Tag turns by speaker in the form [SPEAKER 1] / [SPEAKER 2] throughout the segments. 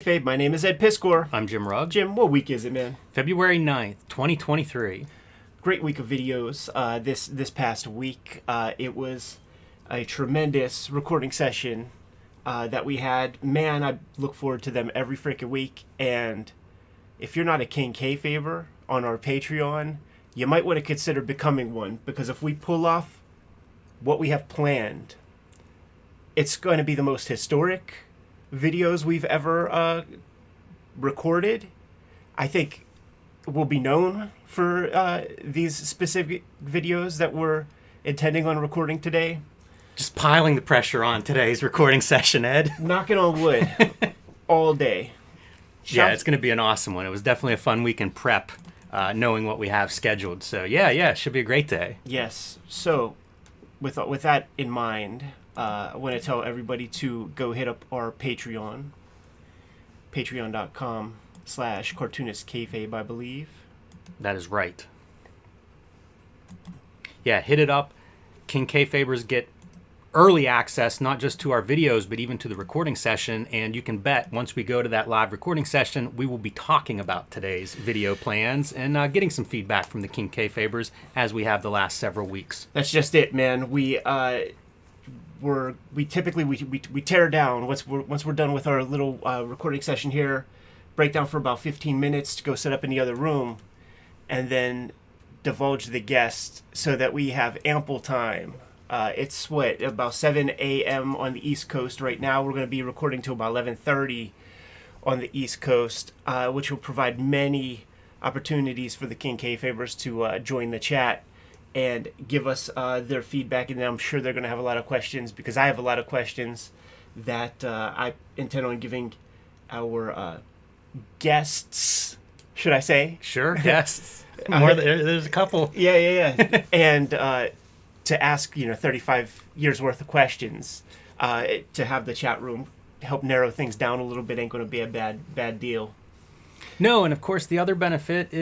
[SPEAKER 1] Kayfabe, my name is Ed Piskor.
[SPEAKER 2] I'm Jim Rugg.
[SPEAKER 1] Jim, what week is it, man?
[SPEAKER 2] February 9th, 2023.
[SPEAKER 1] Great week of videos this past week. It was a tremendous recording session that we had. Man, I look forward to them every freaking week. And if you're not a King Kayfaber on our Patreon, you might want to consider becoming one. Because if we pull off what we have planned, it's going to be the most historic videos we've ever recorded. I think we'll be known for these specific videos that we're intending on recording today.
[SPEAKER 2] Just piling the pressure on today's recording session, Ed.
[SPEAKER 1] Knocking on wood all day.
[SPEAKER 2] Yeah, it's going to be an awesome one. It was definitely a fun week in prep, knowing what we have scheduled. So yeah, it should be a great day.
[SPEAKER 1] Yes. So with that in mind, I want to tell everybody to go hit up our Patreon, patreon.com/Cartoonist Kayfabe, I believe.
[SPEAKER 2] That is right. Yeah, hit it up. King Kayfabers get early access, not just to our videos, but even to the recording session. And you can bet once we go to that live recording session, we will be talking about today's video plans and getting some feedback from the King Kayfabers as we have the last several weeks.
[SPEAKER 1] That's just it, man. We typically tear down once we're done with our little recording session here, break down for about 15 minutes to go set up in the other room, and then divulge the guest so that we have ample time. It's about 7 a.m. on the East Coast right now. We're going to be recording till about 11:30 on the East Coast, which will provide many opportunities for the King Kayfabers to join the chat and give us their feedback, and I'm sure they're going to have a lot of questions, because I have a lot of questions that I intend on giving our guests, should I say?
[SPEAKER 2] Sure, guests. There's a couple.
[SPEAKER 1] Yeah. And to ask 35 years worth of questions, to have the chat room help narrow things down a little bit ain't going to be a bad deal.
[SPEAKER 2] No, and of course the other benefit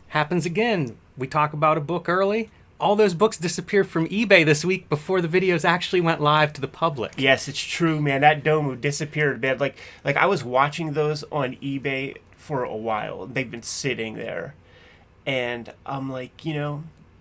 [SPEAKER 2] happens again. We talk about a book early. All those books disappeared from eBay this week before the videos actually went live to the public.
[SPEAKER 1] Yes, it's true, man. That Domu disappeared, man. Like I was watching those on eBay for a while. They've been sitting there. And I'm like,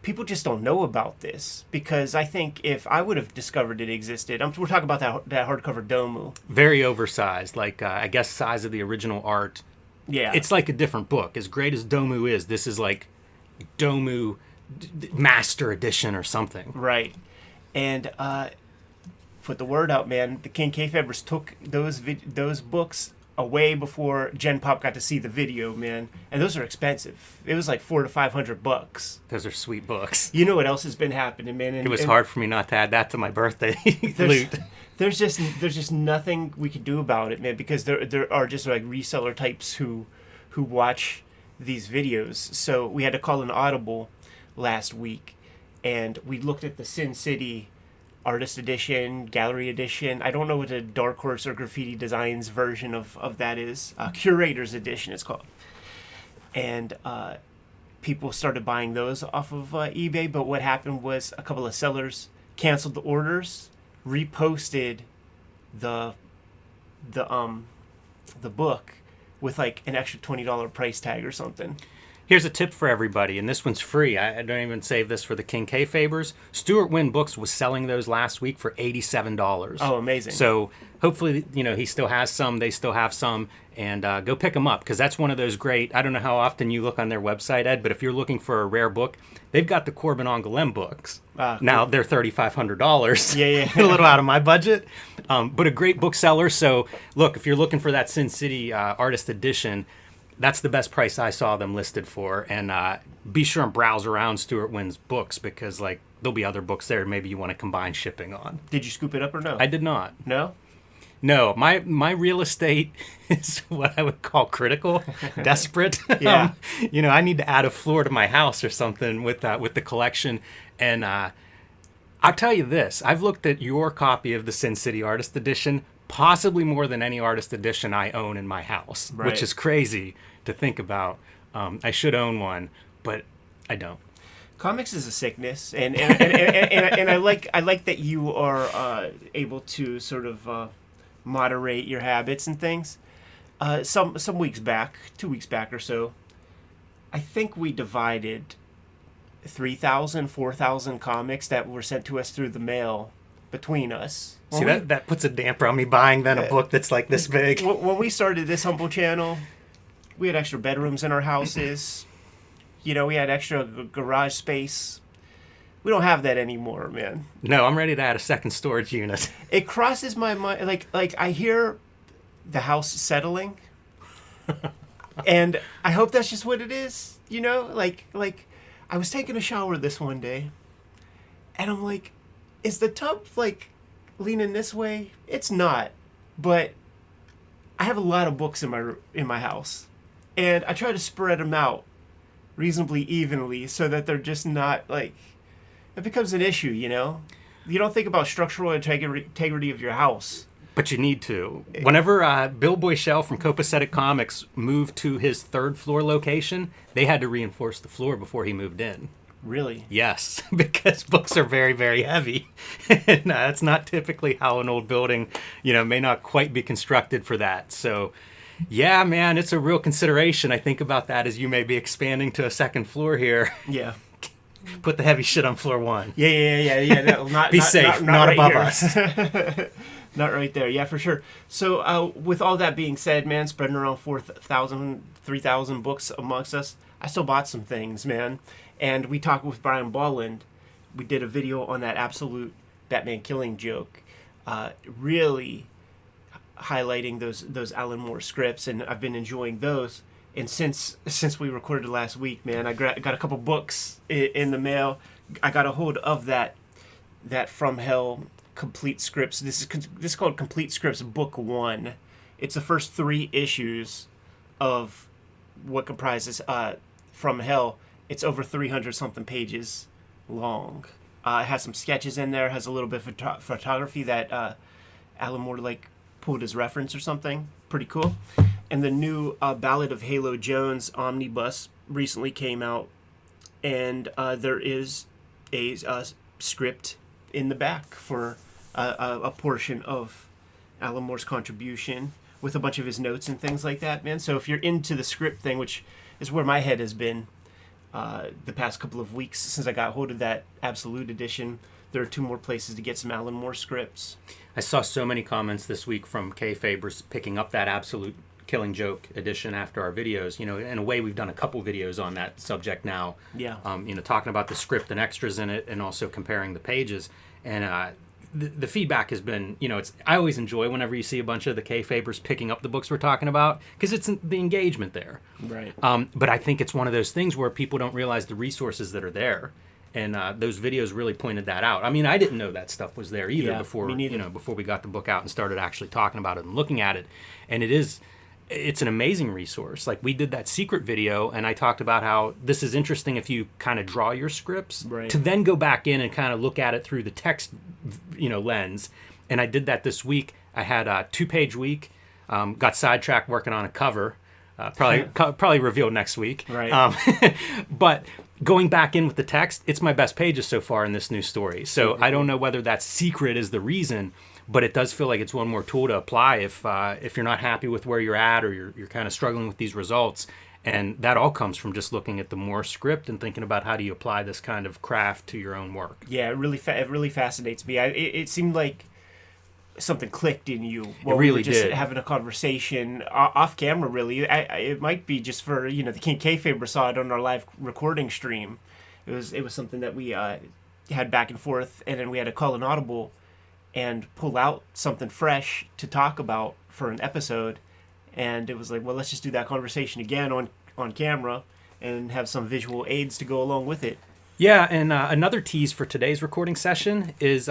[SPEAKER 1] people just don't know about this, because I think if I would have discovered it existed, we're talking about that hardcover Domu.
[SPEAKER 2] Very oversized, I guess size of the original art.
[SPEAKER 1] Yeah.
[SPEAKER 2] It's like a different book. As great as Domu is, this is like Domu Master Edition or something.
[SPEAKER 1] Right. And put the word out, man. The King Kayfabers took those books away before Gen Pop got to see the video, man. And those are expensive. It was like $400 to $500.
[SPEAKER 2] Those are sweet books.
[SPEAKER 1] You know what else has been happening, man?
[SPEAKER 2] It was hard for me not to add that to my birthday loot.
[SPEAKER 1] There's just nothing we can do about it, man, because there are just like reseller types who watch these videos. So we had to call an audible last week, and we looked at the Sin City Artist Edition, Gallery Edition. I don't know what the Dark Horse or Graffiti Designs version of that is. Curator's Edition it's called. And people started buying those off of eBay, but what happened was a couple of sellers canceled the orders, reposted the book with like an extra $20 price tag or something.
[SPEAKER 2] Here's a tip for everybody, and this one's free. I don't even save this for the King Kayfabers. Stuart Wynn Books was selling those last week for $87.
[SPEAKER 1] Oh, amazing.
[SPEAKER 2] So hopefully, he still has some, they still have some, and go pick them up, because that's one of those great, I don't know how often you look on their website, Ed, but if you're looking for a rare book, they've got the Corbin Angoulême books. Now, they're $3,500.
[SPEAKER 1] Yeah.
[SPEAKER 2] A little out of my budget, but a great bookseller. So look, if you're looking for that Sin City Artist Edition, that's the best price I saw them listed for. And be sure and browse around Stuart Wynn's books, because there'll be other books there maybe you want to combine shipping on.
[SPEAKER 1] Did you scoop it up or no?
[SPEAKER 2] I did not.
[SPEAKER 1] No?
[SPEAKER 2] No, my real estate is what I would call critical, desperate.
[SPEAKER 1] Yeah.
[SPEAKER 2] I need to add a floor to my house or something with the collection. And I'll tell you this, I've looked at your copy of the Sin City Artist Edition possibly more than any artist edition I own in my house,
[SPEAKER 1] right,
[SPEAKER 2] which is crazy to think about. I should own one, but I don't.
[SPEAKER 1] Comics is a sickness, and I like that you are able to sort of moderate your habits and things. Some weeks back, 2 weeks back or so, I think we divided 3,000, 4,000 comics that were sent to us through the mail between us.
[SPEAKER 2] See, that puts a damper on me buying then a book that's like this big.
[SPEAKER 1] When we started this humble channel, we had extra bedrooms in our houses. You know, we had extra garage space. We don't have that anymore, man.
[SPEAKER 2] No, I'm ready to add a second storage unit.
[SPEAKER 1] It crosses my mind. Like I hear the house settling, and I hope that's just what it is. You know, like I was taking a shower this one day, and I'm like, is the tub like leaning this way? It's not, but I have a lot of books in my house, and I try to spread them out reasonably evenly so that they're just not like, it becomes an issue, you know? You don't think about structural integrity of your house.
[SPEAKER 2] But you need to. Whenever Bill Boychelle from Copacetic Comics moved to his third floor location, they had to reinforce the floor before he moved in.
[SPEAKER 1] Really?
[SPEAKER 2] Yes, because books are very, very heavy. And that's not typically how an old building, may not quite be constructed for that. So, yeah, man, it's a real consideration. I think about that as you may be expanding to a second floor here.
[SPEAKER 1] Yeah.
[SPEAKER 2] Put the heavy shit on floor one.
[SPEAKER 1] Yeah. No,
[SPEAKER 2] be safe, not
[SPEAKER 1] right
[SPEAKER 2] above
[SPEAKER 1] here.
[SPEAKER 2] us.
[SPEAKER 1] Not right there. Yeah, for sure. So, with all that being said, man, spreading around 4,000, 3,000 books amongst us, I still bought some things, man. And we talked with Brian Bolland. We did a video on that absolute Batman killing joke, really highlighting those Alan Moore scripts, and I've been enjoying those. And since we recorded last week, man, I got a couple books in the mail. I got a hold of that From Hell Complete Scripts. This is called Complete Scripts Book 1. It's the first 3 issues of what comprises From Hell. It's over 300 something pages long. It has some sketches in there. Has a little bit of photography that Alan Moore pulled as reference or something. Pretty cool. And the new Ballad of Halo Jones omnibus recently came out, and there is a script in the back for a portion of Alan Moore's contribution with a bunch of his notes and things like that, man. So if you're into the script thing, which is where my head has been the past couple of weeks since I got hold of that Absolute Edition, there are 2 more places to get some Alan Moore scripts.
[SPEAKER 2] I saw so many comments this week from Kayfabers picking up that Absolute Killing Joke edition after our videos. In a way, we've done a couple videos on that subject now.
[SPEAKER 1] Yeah.
[SPEAKER 2] Talking about the script and extras in it, and also comparing the pages. And the feedback has been, I always enjoy whenever you see a bunch of the Kayfabers picking up the books we're talking about, because it's the engagement there.
[SPEAKER 1] Right.
[SPEAKER 2] But I think it's one of those things where people don't realize the resources that are there. And those videos really pointed that out. I mean, I didn't know that stuff was there either before we got the book out and started actually talking about it and looking at it. And it's an amazing resource. Like, we did that secret video, and I talked about how this is interesting if you kind of draw your scripts,
[SPEAKER 1] right,
[SPEAKER 2] to then go back in and kind of look at it through the text, lens. And I did that this week. I had a 2-page week, got sidetracked working on a cover, probably revealed next week.
[SPEAKER 1] Right.
[SPEAKER 2] But going back in with the text, it's my best pages so far in this new story. So I don't know whether that secret is the reason, but it does feel like it's one more tool to apply if you're not happy with where you're at, or you're kind of struggling with these results. And that all comes from just looking at the Moore script and thinking about how do you apply this kind of craft to your own work.
[SPEAKER 1] Yeah, it really fascinates me. It seemed like something clicked in you while
[SPEAKER 2] really
[SPEAKER 1] we were just
[SPEAKER 2] did.
[SPEAKER 1] having a conversation off camera. Really, it might be just for the King Kayfabe saw it on our live recording stream. It was something that we had back and forth, and then we had to call an audible and pull out something fresh to talk about for an episode. And it was like, well, let's just do that conversation again on camera and have some visual aids to go along with it.
[SPEAKER 2] Yeah, and another tease for today's recording session is,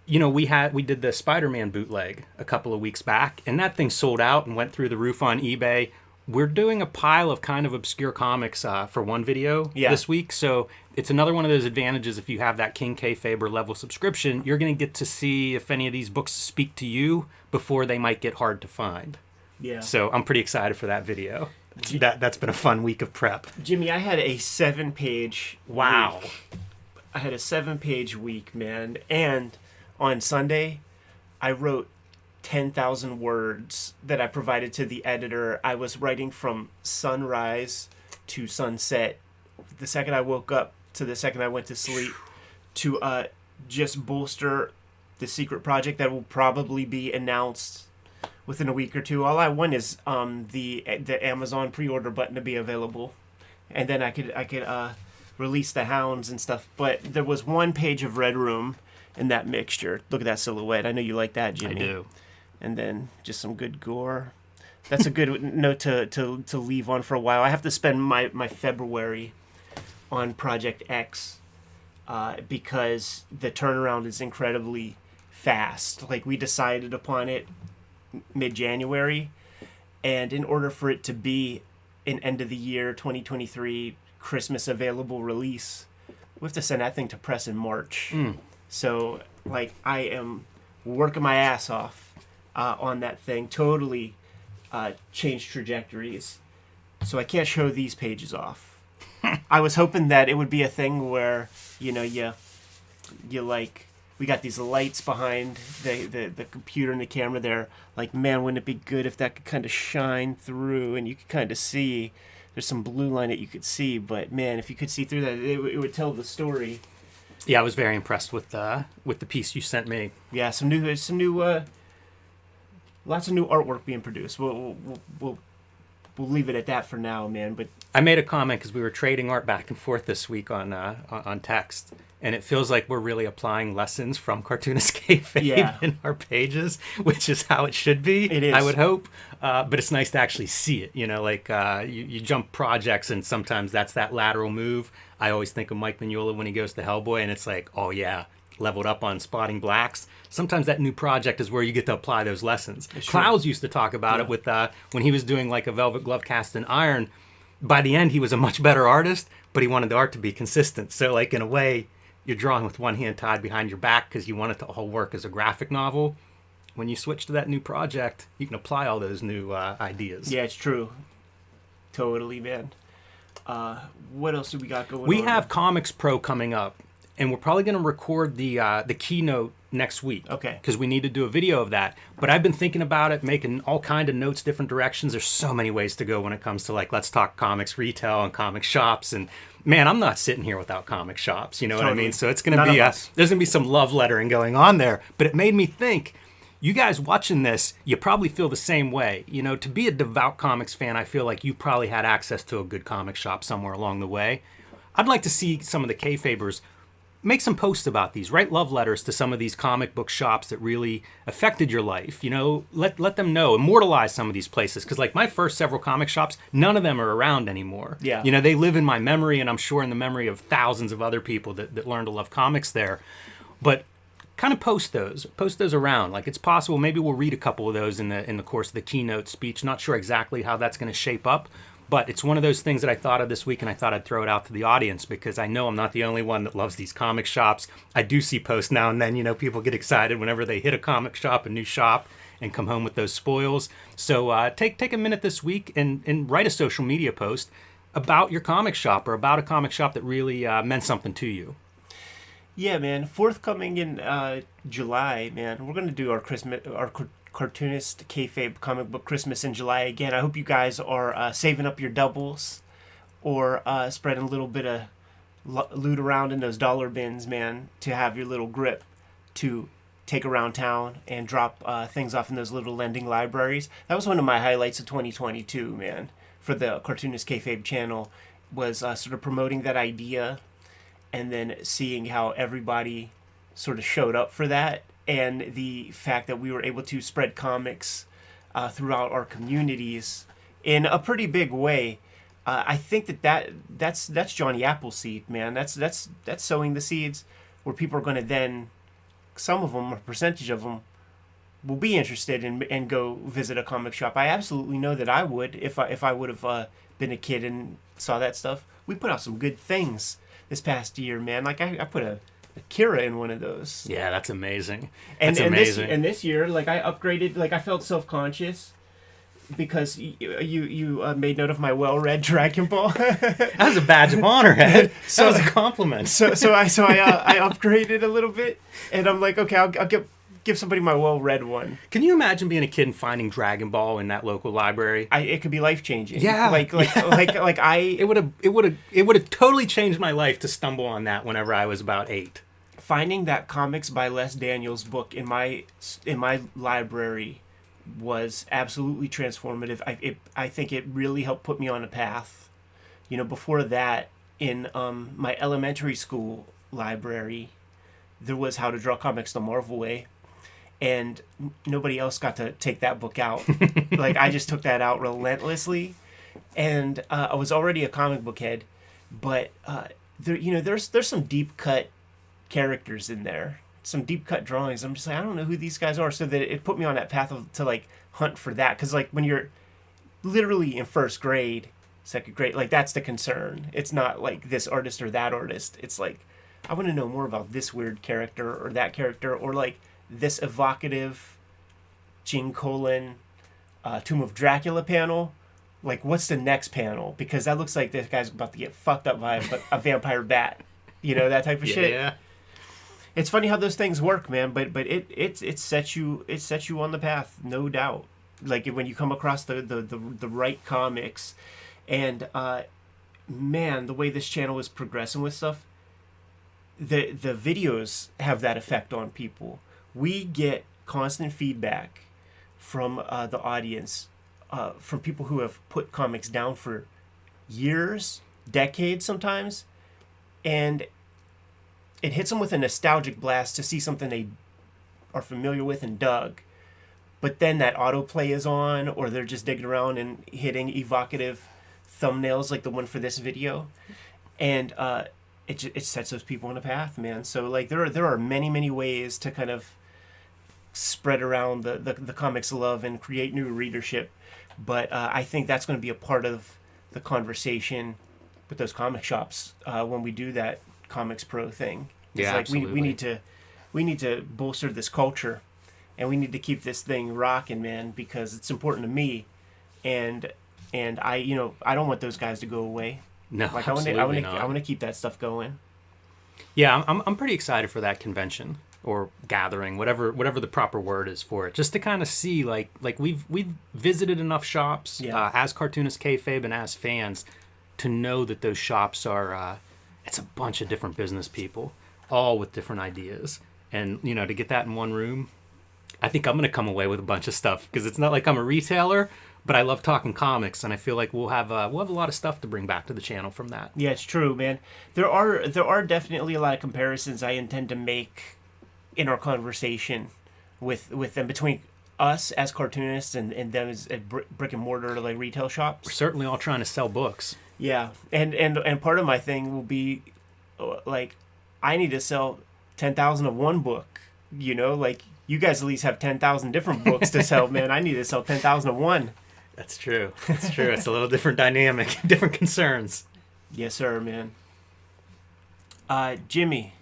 [SPEAKER 2] we did the Spider-Man bootleg a couple of weeks back, and that thing sold out and went through the roof on eBay. We're doing a pile of kind of obscure comics for one video this week, so it's another one of those advantages. If you have that King Kayfaber level subscription, you're going to get to see if any of these books speak to you before they might get hard to find.
[SPEAKER 1] Yeah.
[SPEAKER 2] So I'm pretty excited for that video. That's been a fun week of prep.
[SPEAKER 1] Jimmy, I had a 7-page
[SPEAKER 2] Wow.
[SPEAKER 1] week. I had a 7-page week, man. And on Sunday, I wrote 10,000 words that I provided to the editor. I was writing from sunrise to sunset, the second I woke up to the second I went to sleep, to just bolster the secret project that will probably be announced within a week or two. All I want is the Amazon pre-order button to be available, and then I could release the hounds and stuff. But there was one page of Red Room in that mixture. Look at that silhouette. I know you like that, Jimmy.
[SPEAKER 2] I do.
[SPEAKER 1] And then just some good gore. That's a good note to leave on for a while. I have to spend my February on Project X because the turnaround is incredibly fast. Like, we decided upon it mid-January, and in order for it to be an end of the year 2023 Christmas available release, we have to send that thing to press in March. So, like, I am working my ass off on that thing. Totally changed trajectories. So I can't show these pages off. I was hoping that it would be a thing where, you like, we got these lights behind the computer and the camera there. Like, man, wouldn't it be good if that could kind of shine through and you could kind of see. There's some blue line that you could see, but man, if you could see through that, it would tell the story.
[SPEAKER 2] Yeah, I was very impressed with the piece you sent me.
[SPEAKER 1] Yeah, some new, lots of new artwork being produced. We'll leave it at that for now, man. But
[SPEAKER 2] I made a comment because we were trading art back and forth this week on text, and it feels like we're really applying lessons from Cartoonist Kayfabe in our pages, which is how it should be.
[SPEAKER 1] It is.
[SPEAKER 2] I would hope, but it's nice to actually see it. Like you jump projects, and sometimes that's that lateral move. I always think of Mike Mignola when he goes to Hellboy, and it's like, oh yeah, leveled up on spotting blacks. Sometimes that new project is where you get to apply those lessons. Clouds used to talk about it with when he was doing like a Velvet Glove cast in iron. By the end, he was a much better artist, but he wanted the art to be consistent. So, like, in a way, you're drawing with one hand tied behind your back because you want it to all work as a graphic novel. When you switch to that new project, you can apply all those new ideas.
[SPEAKER 1] Yeah, it's true. Totally, man. What else do we got going on?
[SPEAKER 2] We have Comics Pro coming up, and we're probably going to record the keynote next week.
[SPEAKER 1] Okay.
[SPEAKER 2] Because we need to do a video of that. But I've been thinking about it, making all kind of notes, different directions. There's so many ways to go when it comes to, like, let's talk comics retail and comic shops. And man, I'm not sitting here without comic shops. You know what I mean? So it's going to be there's going to be some love lettering going on there. But it made me think, you guys watching this, you probably feel the same way. To be a devout comics fan, I feel like you probably had access to a good comic shop somewhere along the way. I'd like to see some of the Kayfabers make some posts about these. Write love letters to some of these comic book shops that really affected your life. Let them know. Immortalize some of these places. Because, like, my first several comic shops, none of them are around anymore.
[SPEAKER 1] Yeah.
[SPEAKER 2] They live in my memory, and I'm sure in the memory of thousands of other people that learned to love comics there. But kind of post those around. Like, it's possible maybe we'll read a couple of those in the course of the keynote speech. Not sure exactly how that's going to shape up. But it's one of those things that I thought of this week, and I thought I'd throw it out to the audience because I know I'm not the only one that loves these comic shops. I do see posts now and then, people get excited whenever they hit a comic shop, a new shop, and come home with those spoils. So take a minute this week and write a social media post about your comic shop or about a comic shop that really meant something to you.
[SPEAKER 1] Yeah, man. Forthcoming in July, man. We're going to do our Cartoonist Kayfabe comic book Christmas in July again. I hope you guys are saving up your doubles or spreading a little bit of loot around in those dollar bins, man, to have your little grip to take around town and drop things off in those little lending libraries. That was one of my highlights of 2022, man, for the Cartoonist Kayfabe channel, was sort of promoting that idea and then seeing how everybody sort of showed up for that. And the fact that we were able to spread comics throughout our communities in a pretty big way, I think that's Johnny Appleseed, man. That's sowing the seeds where people are going to then, some of them, a percentage of them, will be interested and go visit a comic shop. I absolutely know that I would if I would have been a kid and saw that stuff. We put out some good things this past year, man. Like I put a Kira in one of those.
[SPEAKER 2] Yeah, that's amazing.
[SPEAKER 1] This year, like, I upgraded. Like, I felt self-conscious because you made note of my well-read Dragon Ball.
[SPEAKER 2] That was a badge of honor, Ed. That was a compliment.
[SPEAKER 1] So I upgraded a little bit, and I'm like, okay, I'll get give somebody my well-read one.
[SPEAKER 2] Can you imagine being a kid and finding Dragon Ball in that local library?
[SPEAKER 1] It could be life-changing.
[SPEAKER 2] Yeah. It would have totally changed my life to stumble on that whenever I was about 8.
[SPEAKER 1] Finding that Comics by Les Daniels book in my library was absolutely transformative. I think it really helped put me on a path. Before that, in my elementary school library, there was How to Draw Comics the Marvel Way, and nobody else got to take that book out. I just took that out relentlessly, and I was already a comic book head, but there's some deep cut characters in there, some deep cut drawings. I'm just like, I don't know who these guys are, so that it put me on that path to hunt for that, because when you're literally in first grade, second grade, that's the concern. It's not this artist or that artist. It's I want to know more about this weird character or that character, or this evocative Gene Colan Tomb of Dracula panel. What's the next panel? Because that looks like this guy's about to get fucked up by a vampire bat. That type of shit.
[SPEAKER 2] Yeah.
[SPEAKER 1] It's funny how those things work, man. But it sets you on the path, no doubt. When you come across the right comics, and man, the way this channel is progressing with stuff. The videos have that effect on people. We get constant feedback from the audience, from people who have put comics down for years, decades sometimes, and it hits them with a nostalgic blast to see something they are familiar with and dug. But then that autoplay is on, or they're just digging around and hitting evocative thumbnails like the one for this video, and it sets those people on a path, man. So there are many ways to kind of spread around the comics love and create new readership, but I think that's going to be a part of the conversation with those comic shops when we do that Comics Pro thing. It's
[SPEAKER 2] absolutely.
[SPEAKER 1] we need to bolster this culture, and we need to keep this thing rocking, man, because it's important to me, and I don't want those guys to go away.
[SPEAKER 2] No,
[SPEAKER 1] I want to keep that stuff going.
[SPEAKER 2] Yeah, I'm pretty excited for that convention or gathering, whatever the proper word is for it, just to kind of see we've visited enough shops as Cartoonist, Kayfabe, and as fans to know that those shops are it's a bunch of different business people, all with different ideas, and to get that in one room, I think I'm gonna come away with a bunch of stuff, because it's not like I'm a retailer. But I love talking comics, and I feel like we'll have a lot of stuff to bring back to the channel from that.
[SPEAKER 1] Yeah, it's true, man. There are definitely a lot of comparisons I intend to make in our conversation with them, between us as cartoonists and them as at brick and mortar retail shops.
[SPEAKER 2] We're certainly all trying to sell books.
[SPEAKER 1] Yeah, and part of my thing will be I need to sell 10,000 of one book. You guys at least have 10,000 different books to sell, man. I need to sell 10,000 of one.
[SPEAKER 2] That's true. It's a little different dynamic, different concerns.
[SPEAKER 1] Yes, sir, man. Jimmy,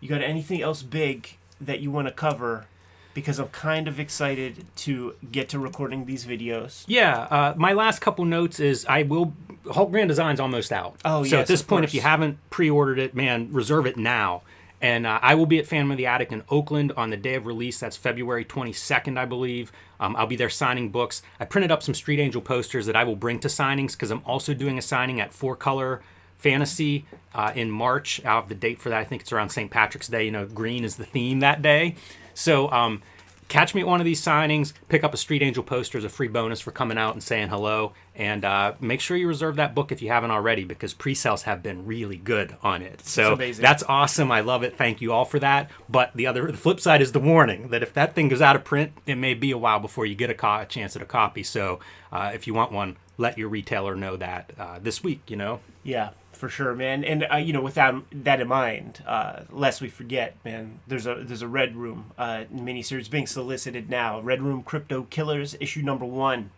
[SPEAKER 1] you got anything else big that you want to cover? Because I'm kind of excited to get to recording these videos.
[SPEAKER 2] Yeah, my last couple notes is Hulk Grand Design's almost out.
[SPEAKER 1] Oh,
[SPEAKER 2] so
[SPEAKER 1] yes,
[SPEAKER 2] at this point,
[SPEAKER 1] course.
[SPEAKER 2] if you haven't pre-ordered it, man, reserve it now. And I will be at Phantom of the Attic in Oakland on the day of release. That's February 22nd, I believe. I'll be there signing books. I printed up some Street Angel posters that I will bring to signings, because I'm also doing a signing at 4-Color Fantasy in March. I'll have the date for that. I think it's around St. Patrick's Day. Green is the theme that day. So catch me at one of these signings. Pick up a Street Angel poster as a free bonus for coming out and saying hello. And make sure you reserve that book if you haven't already, because pre-sales have been really good on it. So that's awesome. I love it. Thank you all for that. But the flip side is the warning that if that thing goes out of print, it may be a while before you get a chance at a copy. So if you want one, let your retailer know that this week,
[SPEAKER 1] Yeah, for sure, man. And with that in mind, lest we forget, man, there's a Red Room miniseries being solicited now. Red Room Crypto Killers issue number 1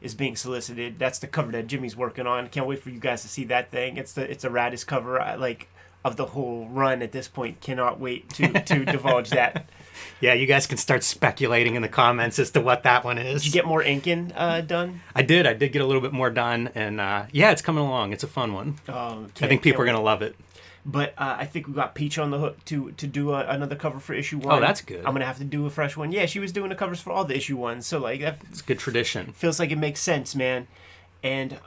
[SPEAKER 1] is being solicited. That's the cover that Jimmy's working on. Can't wait for you guys to see that thing. It's the raddest cover of the whole run at this point. Cannot wait to divulge that.
[SPEAKER 2] Yeah, you guys can start speculating in the comments as to what that one is.
[SPEAKER 1] Did you get more inking done?
[SPEAKER 2] I did get a little bit more done, and it's coming along. It's a fun one. I think people are going to love it.
[SPEAKER 1] But I think we got Peach on the hook to do another cover for issue 1.
[SPEAKER 2] Oh, that's good.
[SPEAKER 1] I'm gonna have to do a fresh one. Yeah, she was doing the covers for all the issue 1s, so like that
[SPEAKER 2] It's good tradition.
[SPEAKER 1] feels like it makes sense, man. And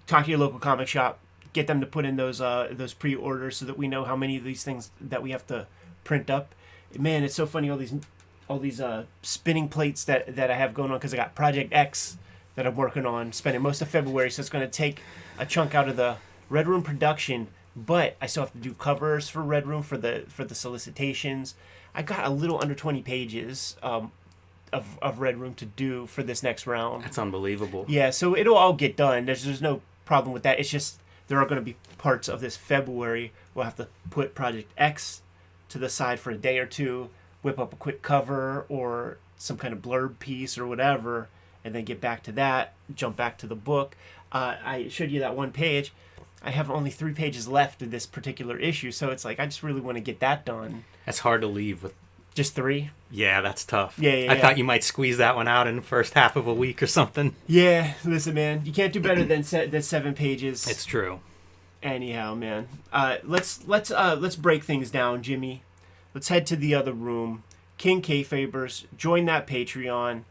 [SPEAKER 1] talk to your local comic shop, get them to put in those pre-orders so that we know how many of these things that we have to print up. Man, it's so funny, all these spinning plates that I have going on, because I got Project X that I'm working on, spending most of February, so it's going to take a chunk out of the Red Room production, but I still have to do covers for Red Room for the solicitations. I got a little under 20 pages of Red Room to do for this next round.
[SPEAKER 2] That's unbelievable.
[SPEAKER 1] Yeah, so it'll all get done. There's no problem with that. It's just there are going to be parts of this February we'll have to put Project X to the side for a day or two, whip up a quick cover or some kind of blurb piece or whatever, and then get back to that, jump back to the book. I showed you that one page. I have only 3 pages left of this particular issue, so it's like I just really want to get that done.
[SPEAKER 2] That's hard to leave with.
[SPEAKER 1] Just 3?
[SPEAKER 2] Yeah, that's tough.
[SPEAKER 1] Yeah.
[SPEAKER 2] I thought you might squeeze that one out in the first half of a week or something.
[SPEAKER 1] Yeah, listen, man, you can't do better than 7 pages.
[SPEAKER 2] It's true.
[SPEAKER 1] Anyhow, man, let's break things down, Jimmy. Let's head to the other room. King Kayfabers, join that Patreon.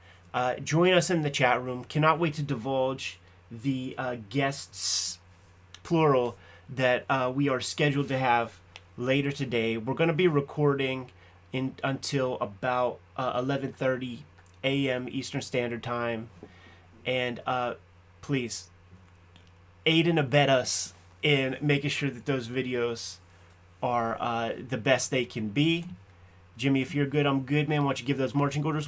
[SPEAKER 1] Join us in the chat room. Cannot wait to divulge the guests, plural, that we are scheduled to have later today. We're going to be recording until about 11:30 a.m. Eastern Standard Time. And please, aid and abet us in making sure that those videos are the best they can be. Jimmy, if you're good, I'm good, man. Why don't you give those marching orders?